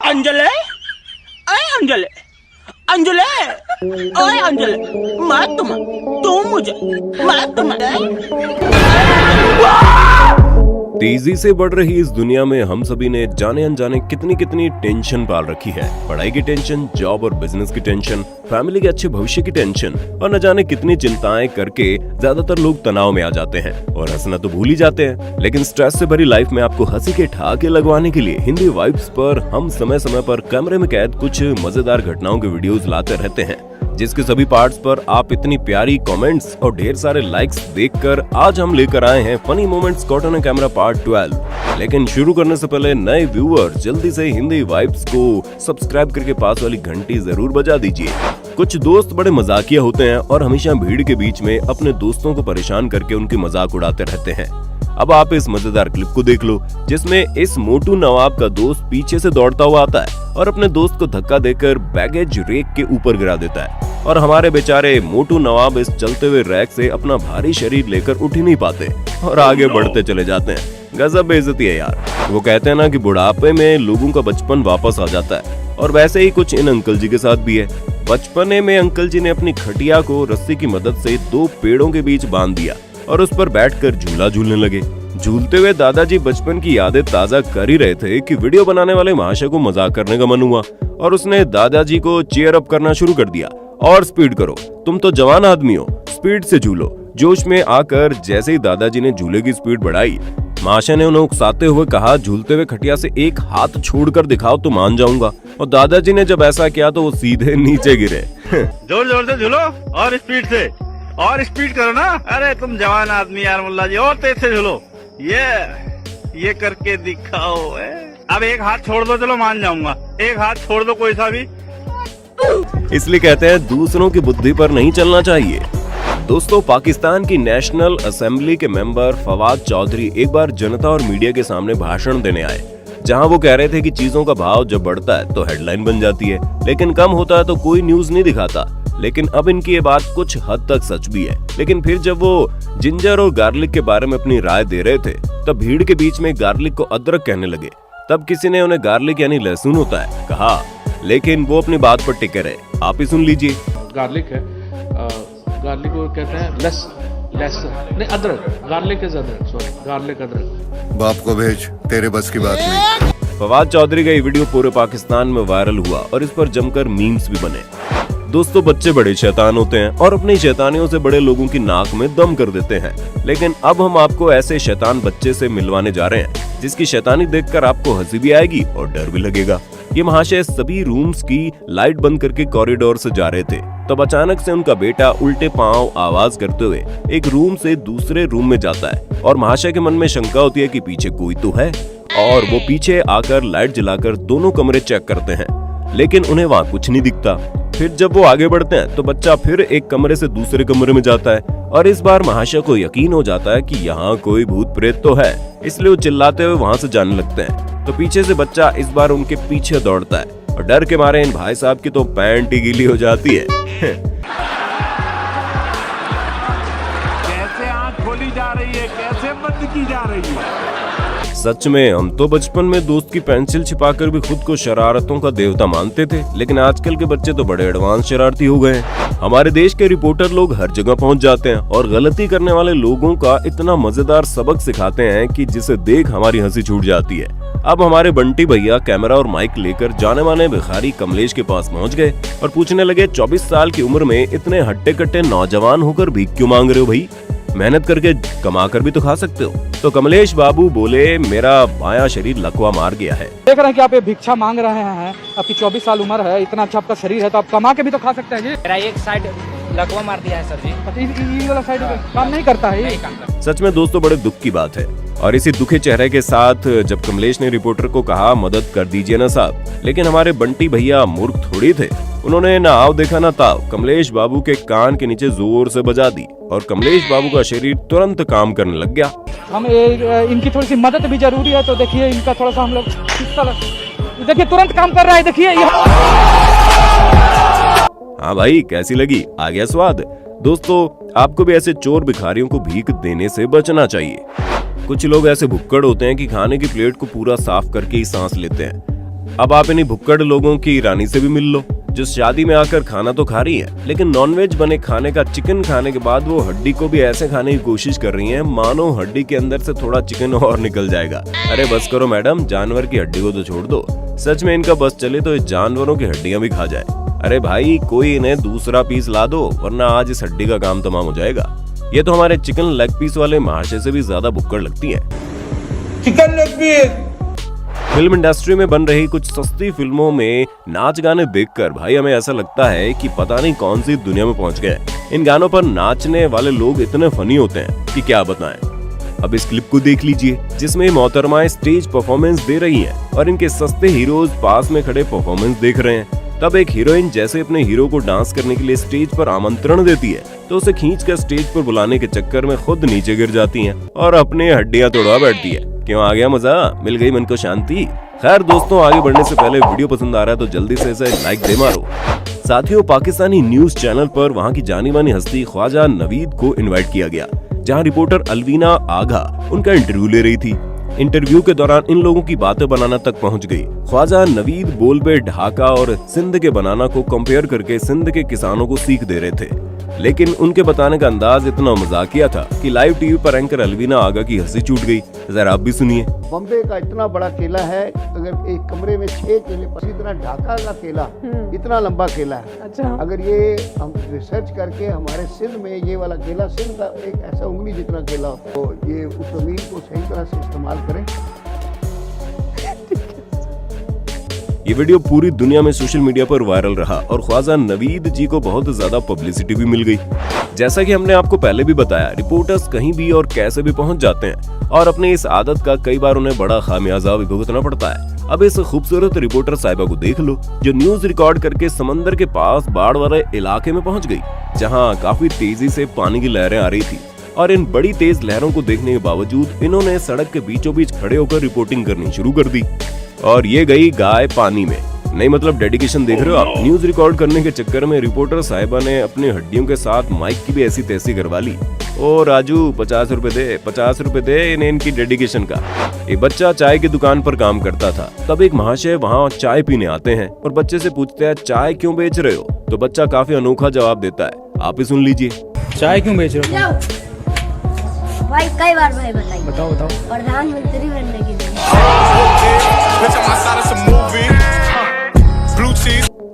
अंजलि, अरे अंजलि, अंजलि, ओए अंजलि, मैं तुम मुझे, मैं तुम्हें। तेजी से बढ़ रही इस दुनिया में हम सभी ने जाने अनजाने कितनी कितनी टेंशन पाल रखी है। पढ़ाई की टेंशन, जॉब और बिजनेस की टेंशन, फैमिली के अच्छे भविष्य की टेंशन और न जाने कितनी चिंताएं करके ज्यादातर लोग तनाव में आ जाते हैं और हंसना तो भूल ही जाते हैं। लेकिन स्ट्रेस से भरी लाइफ में आपको हंसी के ठहाके लगवाने के लिए हिंदी वाइब्स पर हम समय समय पर कैमरे में कैद कुछ मजेदार घटनाओं के वीडियोस लाते रहते हैं, जिसके सभी पार्ट्स पर आप इतनी प्यारी कमेंट्स और ढेर सारे लाइक्स देखकर आज हम लेकर आए हैं funny moments caught on camera part 12। लेकिन शुरू करने से पहले नए व्यूअर जल्दी से हिंदी वाइब्स को सब्सक्राइब करके पास वाली घंटी जरूर बजा दीजिए। कुछ दोस्त बड़े मजाकिया होते हैं और हमेशा भीड़ के बीच में अपने दोस्तों को परेशान करके उनकी मजाक उड़ाते रहते हैं। अब आप इस मजेदार क्लिप को देख लो, जिसमें इस मोटू नवाब का दोस्त पीछे से दौड़ता हुआ आता है और अपने दोस्त को धक्का देकर बैगेज रैक के ऊपर गिरा देता है और हमारे बेचारे मोटू नवाब इस चलते हुए रैक से अपना भारी शरीर लेकर उठ ही नहीं पाते और आगे बढ़ते चले जाते हैं। गजब बेइज्जती है यार। वो कहते हैं ना कि बुढ़ापे में लोगों का बचपन वापस आ जाता है, और वैसे ही कुछ इन अंकल जी के साथ भी है। बचपने में अंकल जी ने अपनी खटिया को रस्सी की मदद से 2 पेड़ों के बीच बांध दिया और उस पर बैठकर झूला झूलने लगे। झूलते हुए दादाजी बचपन की यादें ताजा कर ही रहे थे कि वीडियो बनाने वाले महाशय को मजाक करने का मन हुआ और उसने दादाजी को चीयर अप करना शुरू कर दिया। और स्पीड करो, तुम तो जवान आदमी हो, स्पीड से झूलो। जोश में आकर जैसे ही दादाजी ने झूले की स्पीड बढ़ाई, महाशय ने उन्हें उकसाते हुए कहा, झूलते हुए खटिया से एक हाथ छोड़कर दिखाओ तो मान जाऊंगा। और दादाजी ने जब ऐसा किया तो वो सीधे नीचे गिरे। जोर जोर से झूलो और स्पीड करो ना। अरे तुम जवान आदमी यार मुल्ला जी, और तेज से झूलो। ये करके दिखाओ। अब एक हाथ छोड़ दो, चलो मान जाऊंगा। एक हाथ छोड़ दो कोई सा भी। इसलिए कहते हैं दूसरों की बुद्धि पर नहीं चलना चाहिए। दोस्तों, पाकिस्तान की नेशनल असेंबली के मेंबर फवाद चौधरी एक बार जनता और मीडिया के सामने भाषण देने आए, जहां वो कह रहे थे कि चीजों का भाव जब बढ़ता है तो हेडलाइन बन जाती है, लेकिन कम होता है तो कोई न्यूज नहीं दिखाता। लेकिन अब इनकी ये बात कुछ हद तक सच भी है। लेकिन फिर जब वो जिंजर और गार्लिक के बारे में अपनी राय दे रहे थे, तब भीड़ के बीच में गार्लिक को अदरक कहने लगे। तब किसी ने उन्हें गार्लिक यानी लहसुन होता है कहा, लेकिन वो अपनी बात पर टिके रहे। आप ही सुन लीजिए। गार्लिक है, गार्लिक को कहते हैं लहसुन नहीं, अदरक। गार्लिक इज अदरक, सॉरी, गार्लिक अदरक। बाप को भेज, तेरे बस की बात नहीं। फवाद चौधरी का ये वीडियो पूरे पाकिस्तान में वायरल हुआ और इस पर जमकर मीम्स भी बने। दोस्तों, बच्चे बड़े शैतान होते हैं और अपनी शैतानियों से बड़े लोगों की नाक में दम कर देते हैं। लेकिन अब हम आपको ऐसे शैतान बच्चे से मिलवाने जा रहे हैं जिसकी शैतानी देखकर आपको हंसी भी आएगी और डर भी लगेगा। ये महाशय सभी रूम्स की लाइट बंद करके कॉरिडोर से जा रहे थे, तब अचानक से उनका बेटा उल्टे पांव आवाज करते हुए एक रूम से दूसरे रूम में जाता है और महाशय के मन में शंका होती है कि पीछे कोई तो है, और वो पीछे आकर लाइट जलाकर दोनों कमरे चेक करते हैं, लेकिन उन्हें वहाँ कुछ नहीं दिखता। फिर जब वो आगे बढ़ते हैं तो बच्चा फिर एक कमरे से दूसरे कमरे में जाता है और इस बार महाशय को यकीन हो जाता है कि यहाँ कोई भूत प्रेत तो है, इसलिए वो चिल्लाते हुए वहाँ से जाने लगते हैं। तो पीछे से बच्चा इस बार उनके पीछे दौड़ता है और डर के मारे इन भाई साहब की तो पैंट ही गीली हो जाती है। कैसे आँख खोली जा रही है, कैसे बंद की जा रही है। सच में हम तो बचपन में दोस्त की पेंसिल छिपाकर भी खुद को शरारतों का देवता मानते थे, लेकिन आजकल के बच्चे तो बड़े एडवांस शरारती हो गए हैं। हमारे देश के रिपोर्टर लोग हर जगह पहुंच जाते हैं और गलती करने वाले लोगों का इतना मजेदार सबक सिखाते हैं कि जिसे देख हमारी हंसी छूट जाती है। अब हमारे बंटी भैया कैमरा और माइक लेकर जाने माने भिखारी कमलेश के पास पहुंच गए और पूछने लगे, 24 साल की उम्र में इतने हट्टे कट्टे नौजवान होकर भीख क्यों मांग रहे हो भाई? मेहनत करके कमा कर भी तो खा सकते हो। तो कमलेश बाबू बोले, मेरा बायां शरीर लकवा मार गया है। देख रहे हैं कि आप ये भिक्षा मांग रहे हैं, आपकी 24 साल उम्र है, इतना अच्छा आपका शरीर है, तो आप कमा के भी तो खा सकते हैं जी। मेरा एक साइड लकवा मार दिया है सर जी। ये वाला साइड काम नहीं करता है। सच में दोस्तों, बड़े दुख की बात है। और इसी दुखी चेहरे के साथ जब कमलेश ने रिपोर्टर को कहा, मदद कर दीजिए ना साहब, लेकिन हमारे बंटी भैया मूर्ख थोड़ी थे। उन्होंने ना आव देखा ना ताव कमलेश बाबू के कान के नीचे जोर से बजा दी और कमलेश बाबू का शरीर तुरंत काम करने लग गया। हम इनकी थोड़ी सी मदद भी जरूरी है, तो देखिए इनका थोड़ा सा हम लोग देखिए तुरंत काम कर रहा है, देखिए। हाँ भाई, कैसी लगी? आ गया स्वाद? दोस्तों, आपको भी ऐसे चोर भिखारियों को भीख देने से बचना चाहिए। कुछ लोग ऐसे भुक्कड़ होते हैं कि खाने की प्लेट को पूरा साफ करके ही सांस लेते हैं। अब आप इन्हीं भुक्कड़ लोगों की रानी से भी मिल लो, जो शादी में आकर खाना तो खा रही है, लेकिन नॉनवेज बने खाने का चिकन खाने के बाद वो हड्डी को भी ऐसे खाने की कोशिश कर रही हैं मानो हड्डी के अंदर से थोड़ा चिकन और निकल जाएगा। अरे बस करो मैडम, जानवर की हड्डी को तो छोड़ दो। सच में इनका बस चले तो इस जानवरों की हड्डियां भी खा जाए। अरे भाई कोई इन्हें दूसरा पीस ला दो, वरना आज इस हड्डी का काम तमाम हो जाएगा। ये तो हमारे चिकन लेग पीस वाले महाशय से भी ज्यादा भुक्कड़ लगती है। Chicken leg piece. Film industry में बन रही कुछ सस्ती फिल्मों में नाच गाने देखकर भाई हमें ऐसा लगता है कि पता नहीं कौन सी दुनिया में पहुंच गए। इन गानों पर नाचने वाले लोग इतने फनी होते हैं कि क्या बताएं। अब इस क्लिप को देख लीजिए, जिसमें मोहतरमाएं स्टेज परफॉर्मेंस दे रही हैं और इनके सस्ते हीरोज पास में खड़े परफॉर्मेंस देख रहे हैं। तब एक हीरोइन जैसे अपने हीरो को डांस करने के लिए स्टेज पर आमंत्रण देती है, तो उसे खींचकर स्टेज पर बुलाने के चक्कर में खुद नीचे गिर जाती हैं और अपने हड्डियां तोड़वा बैठती है। क्यों, आ गया मजा? मिल गई मन को शांति? खैर दोस्तों, आगे बढ़ने से पहले वीडियो पसंद आ रहा है तो जल्दी से इसे लाइक दे मारो। साथियों, पाकिस्तानी न्यूज चैनल पर वहां की जानी मानी हस्ती ख्वाजा नवीद को इनवाइट किया गया, जहां रिपोर्टर अलवीना आगा उनका इंटरव्यू ले रही थी। इंटरव्यू के दौरान इन लोगों की बातें बनाना तक पहुंच गई। ख्वाजा नवीद बोलबे ढाका और सिंध के बनाना को कंपेयर करके सिंध के किसानों को सीख दे रहे थे, लेकिन उनके बताने का अंदाज इतना मजाकिया था कि लाइव टीवी पर एंकर अलवीना आगा की हंसी छूट गई। जरा आप भी सुनिए। बम्बे का इतना बड़ा केला है, अगर एक कमरे में 6 केले, इसी तरह ढाका का केला इतना लंबा केला है। अच्छा। अगर ये हम रिसर्च करके हमारे सिंध में ये वाला केला, सिंध का एक ऐसा उंगली जितना केला, तो ये उस जमीन को सही तरह से इस्तेमाल करें। ये वीडियो पूरी दुनिया में सोशल मीडिया पर वायरल रहा और ख्वाजा नवीद जी को बहुत ज्यादा पब्लिसिटी भी मिल गई। जैसा कि हमने आपको पहले भी बताया, रिपोर्टर्स कहीं भी और कैसे भी पहुंच जाते हैं और अपनी इस आदत का कई बार उन्हें बड़ा खामियाजा भी भुगतना पड़ता है। अब इस खूबसूरत रिपोर्टर साहिबा को देख लो, जो न्यूज रिकॉर्ड करके समंदर के पास बाढ़ वाले इलाके में पहुंच गई, जहां काफी तेजी से पानी की लहरें आ रही थी। और इन बड़ी तेज लहरों को देखने के बावजूद इन्होंने सड़क के बीचों बीच खड़े होकर रिपोर्टिंग करनी शुरू कर दी। और ये गई गाय पानी में। नहीं मतलब डेडिकेशन देख रहे हो आप। न्यूज रिकॉर्ड करने के चक्कर में रिपोर्टर साहिबा ने अपनी हड्डियों के साथ माइक की भी ऐसी तैसी करवा ली। ओ राजू 50 रुपए दे, 50 रुपए दे, इन्हें इनकी डेडिकेशन का। एक बच्चा चाय की दुकान पर काम करता था। तब एक महाशय वहाँ चाय पीने आते हैं और बच्चे से पूछते हैं, चाय क्यों बेच रहे हो? तो बच्चा काफी अनोखा जवाब देता है, आप ही सुन लीजिए। चाय क्यों बेच रहे हो? भाई कई बार भाई बताइए। बताओ बताओ। प्रधानमंत्री बनने के लिए।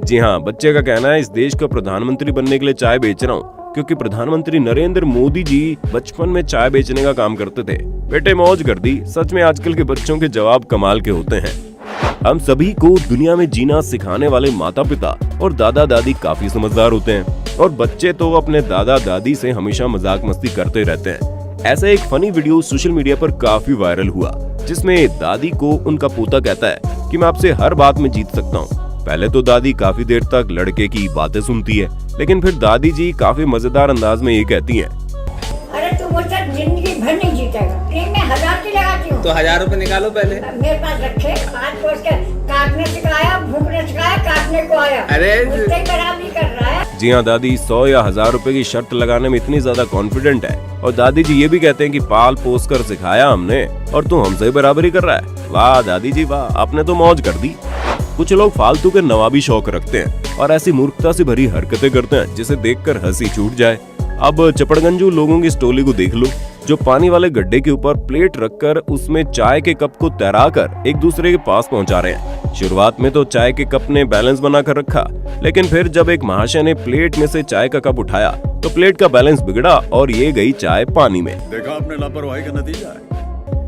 जी हाँ, बच्चे का कहना है इस देश का प्रधानमंत्री बनने के लिए चाय बेच रहा हूँ, क्योंकि प्रधानमंत्री नरेंद्र मोदी जी बचपन में चाय बेचने का काम करते थे। बेटे मौज कर दी। सच में आजकल के बच्चों के जवाब कमाल के होते हैं। हम सभी को दुनिया में जीना सिखाने वाले माता पिता और दादा दादी काफी समझदार होते हैं और बच्चे तो अपने दादा दादी से हमेशा मजाक मस्ती करते रहते हैं। ऐसा एक फनी वीडियो सोशल मीडिया पर काफी वायरल हुआ, जिसमें दादी को उनका पोता कहता है कि मैं आपसे हर बात में जीत सकता हूँ। पहले तो दादी काफी देर तक लड़के की बातें सुनती है, लेकिन फिर दादी जी काफी मजेदार अंदाज में ये कहती हैं, अरे तू मुझसे जिंदगी भर नहीं जीतेगा। मैं 1000 की लगाती हूँ। तो 1000 रुपए निकालो पहले। मेरे पास रखे, आज को उसके काटने सिखाया, भूखने सिखाया, काटने को आया। अरे मुझसे खराब नहीं कर रहा है। जी हाँ, दादी 100 या 1000 रुपए की शर्त लगाने में इतनी ज्यादा कॉन्फिडेंट है। और दादी जी ये भी कहते हैं कि पाल पोस कर सिखाया हमने और तू हमसे बराबरी कर रहा है। वाह दादी जी वाह, आपने तो मौज कर दी। कुछ लोग फालतू के नवाबी शौक रखते हैं और ऐसी मूर्खता से भरी हरकतें करते हैं जिसे देखकर हंसी छूट जाए। अब चपड़गंजू लोगों की स्टोरी को देख लो, जो पानी वाले गड्ढे के ऊपर प्लेट रखकर उसमें चाय के कप को तैराकर एक दूसरे के पास पहुंचा रहे हैं। शुरुआत में तो चाय के कप ने बैलेंस बनाकर रखा, लेकिन फिर जब एक महाशय ने प्लेट में से चाय का कप उठाया तो प्लेट का बैलेंस बिगड़ा और ये गई चाय पानी में। देखा आपने लापरवाही का नतीजा है।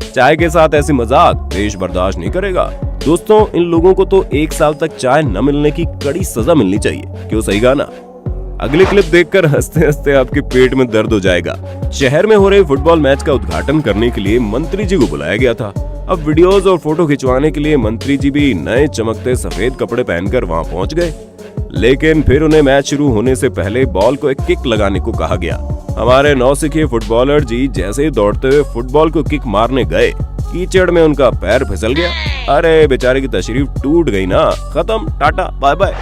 चाय के साथ ऐसी मजाक देश बर्दाश्त नहीं करेगा। दोस्तों, इन लोगों को तो 1 साल तक चाय न मिलने की कड़ी सजा मिलनी चाहिए। क्यों, सही गाना? अगली क्लिप देखकर हंसते हंसते आपके पेट में दर्द हो जाएगा। शहर में हो रहे फुटबॉल मैच का उद्घाटन करने के लिए मंत्री जी को बुलाया गया था। अब वीडियोस और फोटो खिंचवाने के लिए मंत्री जी भी नए चमकते सफेद कपड़े पहनकर वहां पहुंच गए, लेकिन फिर उन्हें मैच शुरू होने से पहले बॉल को एक किक लगाने को कहा गया। हमारे नौसिखे फुटबॉलर जी जैसे ही दौड़ते हुए फुटबॉल को किक मारने गए, कीचड़ में उनका पैर फिसल गया। अरे बेचारे की तशरीफ टूट गई ना, खत्म, टाटा बाय बाय।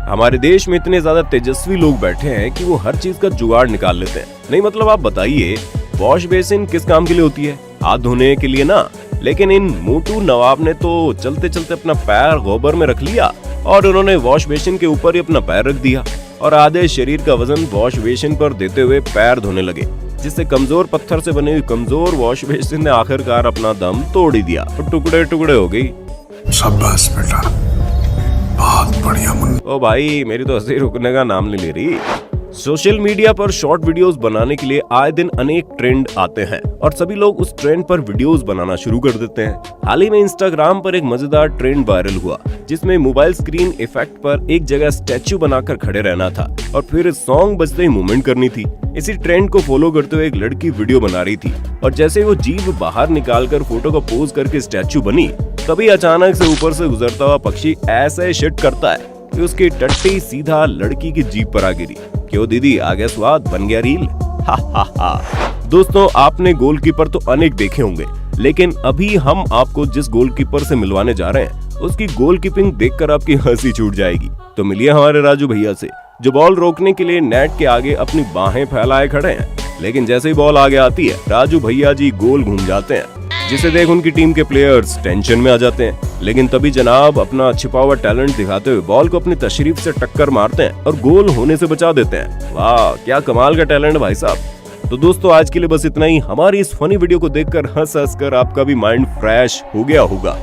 हमारे देश में इतने ज्यादा तेजस्वी लोग बैठे हैं कि वो हर चीज का जुगाड़ निकाल लेते हैं। नहीं मतलब आप बताइए, वॉश बेसिन किस काम के लिए होती है? हाथ धोने के लिए ना। लेकिन इन मोटू नवाब ने तो चलते चलते अपना पैर गोबर में रख लिया और उन्होंने वॉश बेसिन के ऊपर ही अपना पैर रख दिया और आधे शरीर का वजन वॉश बेसिन पर देते हुए पैर धोने लगे, जिससे कमजोर पत्थर से बनी हुई कमजोर वॉश बेसिन ने आखिरकार अपना दम तोड़ ही दिया और टुकड़े टुकड़े हो गई। शाबाश बेटा, बहुत बढ़िया मुन्ना। ओ भाई, मेरी तो हंसी रुकने का नाम नहीं ले रही। सोशल मीडिया पर शॉर्ट वीडियोस बनाने के लिए आए दिन अनेक ट्रेंड आते हैं और सभी लोग उस ट्रेंड पर वीडियोस बनाना शुरू कर देते हैं। हाल ही में इंस्टाग्राम पर एक मजेदार ट्रेंड वायरल हुआ जिसमें मोबाइल स्क्रीन इफेक्ट पर एक जगह स्टैच्यू बनाकर खड़े रहना था और फिर सॉन्ग बजते ही मूवमेंट करनी थी। इसी ट्रेंड को फॉलो करते हुए एक लड़की वीडियो बना रही थी और जैसे वो जीभ बाहर निकालकर फोटो का पोज करके स्टैच्यू बनी, तभी अचानक से ऊपर से गुजरता हुआ पक्षी ऐसे शिट करता है कि उसकी टट्टी सीधा लड़की की जीभ पर आ गिरी। क्यों दीदी, आ गया स्वाद, बन गया रील। हा हा हा। दोस्तों, आपने गोलकीपर तो अनेक देखे होंगे, लेकिन अभी हम आपको जिस गोलकीपर से मिलवाने जा रहे हैं उसकी गोलकीपिंग देखकर आपकी हंसी छूट जाएगी। तो मिलिए हमारे राजू भैया से, जो बॉल रोकने के लिए नेट के आगे अपनी बाहें फैलाए खड़े हैं, लेकिन जैसे ही बॉल आगे आती है राजू भैया जी गोल घूम जाते हैं, जिसे देख उनकी टीम के प्लेयर्स टेंशन में आ जाते हैं। लेकिन तभी जनाब अपना छिपा हुआ टैलेंट दिखाते हुए बॉल को अपनी तशरीफ से टक्कर मारते हैं और गोल होने से बचा देते हैं। वाह, क्या कमाल का टैलेंट भाई साहब। तो दोस्तों, आज के लिए बस इतना ही। हमारी इस फनी वीडियो को देखकर हंस हंस कर आपका भी माइंड फ्रेश हो गया होगा।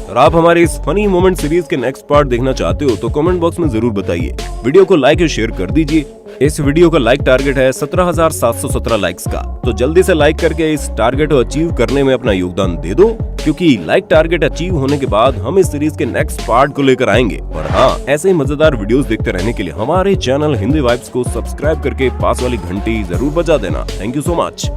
और आप हमारे इस फनी मोमेंट सीरीज के नेक्स्ट पार्ट देखना चाहते हो तो कमेंट बॉक्स में जरूर बताइए। वीडियो को लाइक और शेयर कर दीजिए। इस वीडियो का लाइक टारगेट है 17,717 लाइक्स का, तो जल्दी से लाइक करके इस टारगेट को अचीव करने में अपना योगदान दे दो, क्योंकि लाइक टारगेट अचीव होने के बाद हम इस सीरीज के नेक्स्ट पार्ट को लेकर आएंगे। और हाँ, ऐसे ही मजेदार वीडियोस देखते रहने के लिए हमारे चैनल हिंदी वाइब्स को सब्सक्राइब करके पास वाली घंटी जरूर बजा देना। Thank you so much.